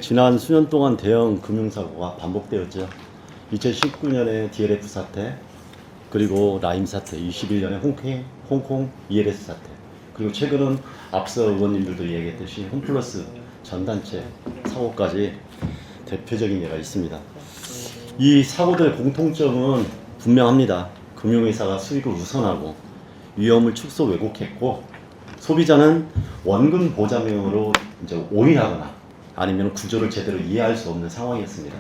지난 수년 동안 대형 금융사고가 반복되었죠. 2019년에 DLF 사태, 그리고 라임 사태, 21년에 홍콩 ELS 사태, 그리고 최근은 앞서 의원님들도 얘기했듯이 홈플러스 전단체 사고까지 대표적인 예가 있습니다. 이 사고들의 공통점은 분명합니다. 금융회사가 수익을 우선하고 위험을 축소 왜곡했고, 소비자는 원금 보장형으로 이제 오인하거나 아니면 구조를 제대로 이해할 수 없는 상황이었습니다.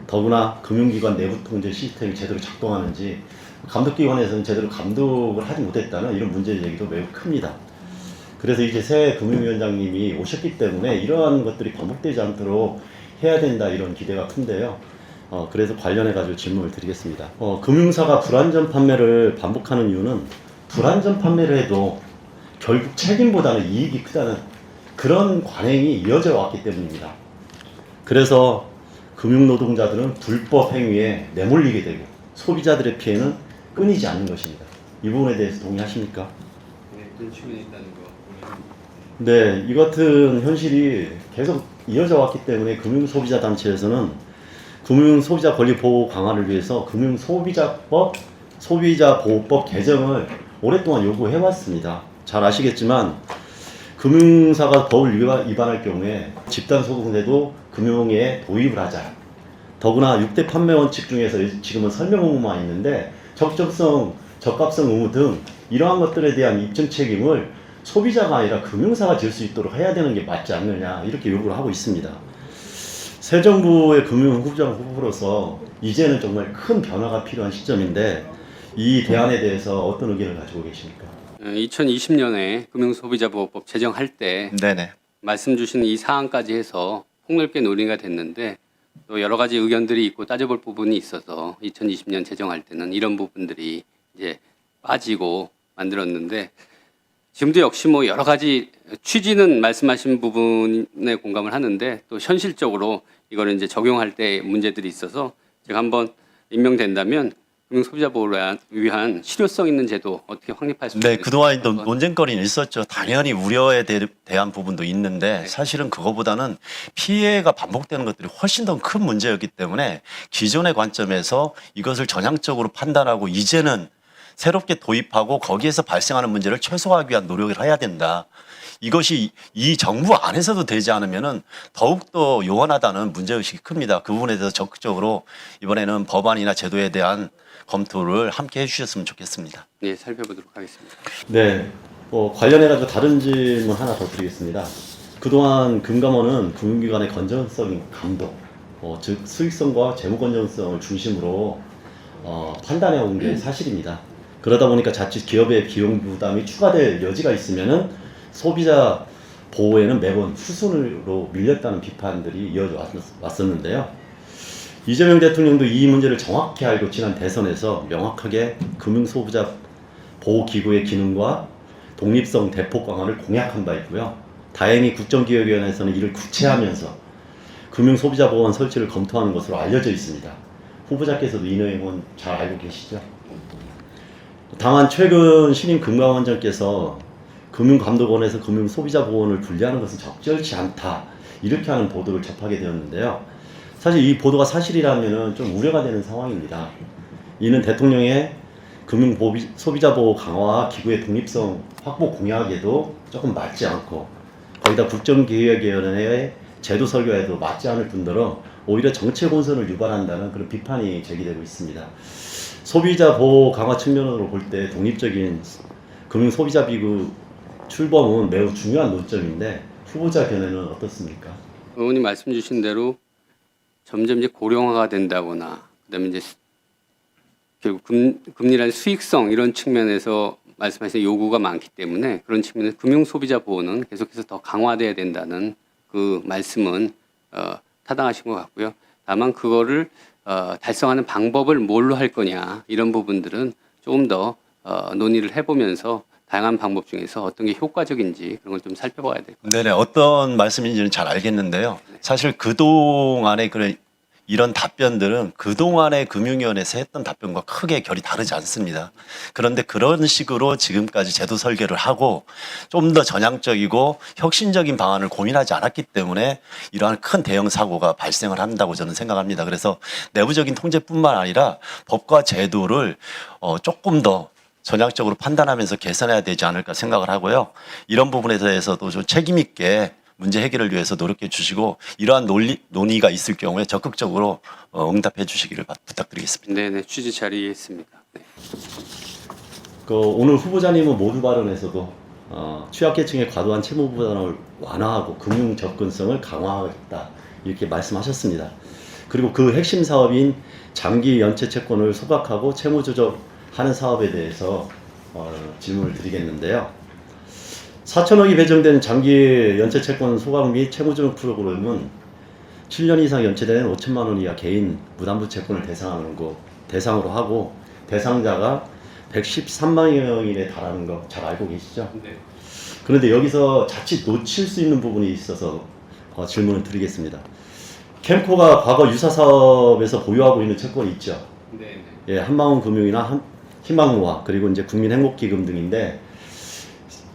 더구나 금융기관 내부 통제 시스템이 제대로 작동하는지 감독기관에서는 제대로 감독을 하지 못했다는 이런 문제 제기도 매우 큽니다. 그래서 이제 새 금융위원장님이 오셨기 때문에 이러한 것들이 반복되지 않도록 해야 된다, 이런 기대가 큰데요. 그래서 관련해 가지고 질문을 드리겠습니다. 금융사가 불안전 판매를 반복하는 이유는 불안전 판매를 해도 결국 책임보다는 이익이 크다는 그런 관행이 이어져 왔기 때문입니다. 그래서 금융노동자들은 불법 행위에 내몰리게 되고 소비자들의 피해는 끊이지 않는 것입니다. 이 부분에 대해서 동의하십니까? 네, 그런 측면이 있다는 거. 네, 이 같은 현실이 계속 이어져 왔기 때문에 금융소비자단체에서는 금융소비자 권리 보호 강화를 위해서 금융소비자법, 소비자보호법 개정을 오랫동안 요구해왔습니다. 잘 아시겠지만 금융사가 법을 위반할 경우에 집단소송제도 금융에 도입을 하자. 더구나 6대 판매 원칙 중에서 지금은 설명 의무만 있는데 적정성, 적합성 의무 등 이러한 것들에 대한 입증 책임을 소비자가 아니라 금융사가 질 수 있도록 해야 되는 게 맞지 않느냐, 이렇게 요구를 하고 있습니다. 새 정부의 금융후보로서 이제는 정말 큰 변화가 필요한 시점인데 이 대안에 대해서 어떤 의견을 가지고 계십니까? 2020년에 금융소비자보호법 제정할 때 네네. 말씀 주신 이 사안까지 해서 폭넓게 논의가 됐는데 또 여러 가지 의견들이 있고 따져볼 부분이 있어서 2020년 제정할 때는 이런 부분들이 이제 빠지고 만들었는데 지금도 역시 뭐 여러 가지 취지는 말씀하신 부분에 공감을 하는데 또 현실적으로 이거를 이제 적용할 때 문제들이 있어서 제가 한번 임명된다면 금융소비자보호를 위한 실효성 있는 제도 어떻게 확립할 수 네, 있을까? 그동안 또 논쟁거리는 있었죠. 당연히 우려에 대한 부분도 있는데 사실은 그거보다는 피해가 반복되는 것들이 훨씬 더 큰 문제였기 때문에 기존의 관점에서 이것을 전향적으로 판단하고 이제는 새롭게 도입하고 거기에서 발생하는 문제를 최소화하기 위한 노력을 해야 된다. 이것이 이 정부 안에서도 되지 않으면은 더욱더 요원하다는 문제의식이 큽니다. 그 부분에 대해서 적극적으로 이번에는 법안이나 제도에 대한 검토를 함께 해주셨으면 좋겠습니다. 네, 살펴보도록 하겠습니다. 네, 관련해가지고 다른 질문 하나 더 드리겠습니다. 그동안 금감원은 금융기관의 건전성인 감독, 즉 수익성과 재무 건전성을 중심으로 판단해 온 게 사실입니다. 그러다 보니까 자칫 기업의 비용 부담이 추가될 여지가 있으면은 소비자 보호에는 매번 후순위로 밀렸다는 비판들이 이어져 왔었는데요. 이재명 대통령도 이 문제를 정확히 알고 지난 대선에서 명확하게 금융소비자 보호기구의 기능과 독립성 대폭 강화를 공약한 바 있고요. 다행히 국정기획위원회에서는 이를 구체화하면서 금융소비자보호원 설치를 검토하는 것으로 알려져 있습니다. 후보자께서도 이 내용은 잘 알고 계시죠? 다만 최근 신임 금감원장께서 금융감독원에서 금융소비자보호원을 분리하는 것은 적절치 않다, 이렇게 하는 보도를 접하게 되었는데요. 사실 이 보도가 사실이라면 좀 우려가 되는 상황입니다. 이는 대통령의 금융소비자보호 강화 기구의 독립성 확보 공약에도 조금 맞지 않고 거기다 국정기획위원회의 제도 설계에도 맞지 않을 뿐더러 오히려 정책 혼선을 유발한다는 그런 비판이 제기되고 있습니다. 소비자 보호 강화 측면으로 볼 때 독립적인 금융소비자비구 출범은 매우 중요한 논점인데 후보자 견해는 어떻습니까? 의원님 말씀 주신 대로 점점 이제 고령화가 된다거나 그다음에 이제 결국 금리라는 수익성 이런 측면에서 말씀하신 요구가 많기 때문에 그런 측면에서 금융 소비자 보호는 계속해서 더 강화돼야 된다는 그 말씀은 타당하신 것 같고요. 다만 그거를 달성하는 방법을 뭘로 할 거냐 이런 부분들은 조금 더 논의를 해보면서 다양한 방법 중에서 어떤 게 효과적인지 그런 걸 좀 살펴봐야 될 것 같아요. 네네, 어떤 말씀인지는 잘 알겠는데요. 사실 그동안의 그런 이런 답변들은 그동안의 금융위원회에서 했던 답변과 크게 결이 다르지 않습니다. 그런데 그런 식으로 지금까지 제도 설계를 하고 좀 더 전향적이고 혁신적인 방안을 고민하지 않았기 때문에 이러한 큰 대형 사고가 발생을 한다고 저는 생각합니다. 그래서 내부적인 통제뿐만 아니라 법과 제도를 조금 더 전향적으로 판단하면서 개선해야 되지 않을까 생각을 하고요. 이런 부분에 대해서도 좀 책임 있게 문제 해결을 위해서 노력해 주시고 이러한 논의가 있을 경우에 적극적으로 응답해 주시기를 부탁드리겠습니다. 네네, 취지 잘 이해했습니다. 네. 오늘 후보자님은 모두 발언에서도 취약계층의 과도한 채무 부담을 완화하고 금융 접근성을 강화하겠다 이렇게 말씀하셨습니다. 그리고 그 핵심 사업인 장기 연체 채권을 소각하고 채무 조정하는 사업에 대해서 질문을 드리겠는데요. 4천억이 배정된 장기 연체 채권 소각 및 채무 조정 프로그램은 7년 이상 연체된 5천만 원 이하 개인 무담보 채권을 대상으로 하고 대상자가 113만 명에 달하는 거 잘 알고 계시죠? 네. 그런데 여기서 자칫 놓칠 수 있는 부분이 있어서 질문을 드리겠습니다. 캠코가 과거 유사 사업에서 보유하고 있는 채권이 있죠. 네. 예, 한마음금융이나 희망모아 그리고 이제 국민행복기금 등인데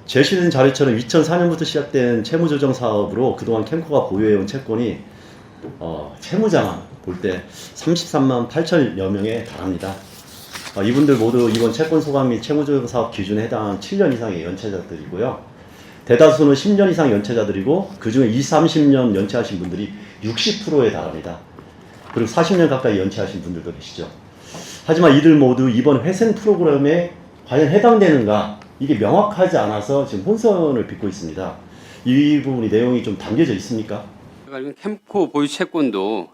제시된 자료처럼 2004년부터 시작된 채무조정 사업으로 그동안 캠코가 보유해온 채권이 채무자만 볼 때 33만 8천여 명에 달합니다. 이분들 모두 이번 채권 소각 및 채무조정 사업 기준에 해당하는 7년 이상의 연체자들이고요. 대다수는 10년 이상 연체자들이고 그중에 20, 30년 연체하신 분들이 60%에 달합니다. 그리고 40년 가까이 연체하신 분들도 계시죠. 하지만 이들 모두 이번 회생 프로그램에 과연 해당되는가 이게 명확하지 않아서 지금 혼선을 빚고 있습니다. 이 부분이 내용이 좀 담겨져 있습니까? 제가 알기로는 캠코 보유 채권도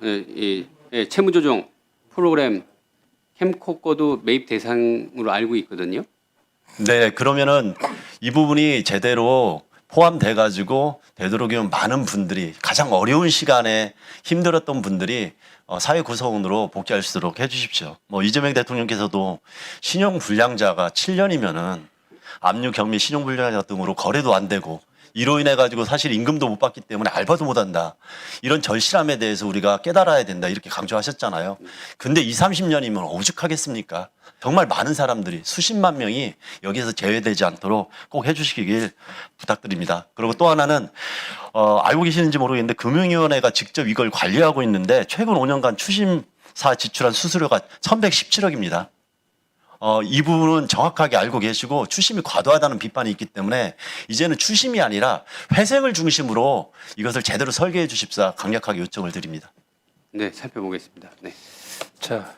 채무조정 프로그램 캠코 거도 매입 대상으로 알고 있거든요. 네, 그러면은 이 부분이 제대로 포함돼 가지고 되도록이면 많은 분들이 가장 어려운 시간에 힘들었던 분들이 사회 구성원으로 복귀할 수 있도록 해주십시오. 이재명 대통령께서도 신용불량자가 7년이면은 압류, 경미, 신용불량자 등으로 거래도 안 되고 이로 인해 가지고 사실 임금도 못 받기 때문에 알바도 못 한다. 이런 절실함에 대해서 우리가 깨달아야 된다. 이렇게 강조하셨잖아요. 근데 20, 30년이면 오죽하겠습니까? 정말 많은 사람들이 수십만 명이 여기에서 제외되지 않도록 꼭 해주시길 부탁드립니다. 그리고 또 하나는 알고 계시는지 모르겠는데 금융위원회가 직접 이걸 관리하고 있는데 최근 5년간 추심사 지출한 수수료가 1117억입니다. 이 부분은 정확하게 알고 계시고 추심이 과도하다는 비판이 있기 때문에 이제는 추심이 아니라 회생을 중심으로 이것을 제대로 설계해 주십사 강력하게 요청을 드립니다. 네, 살펴보겠습니다. 네. 자,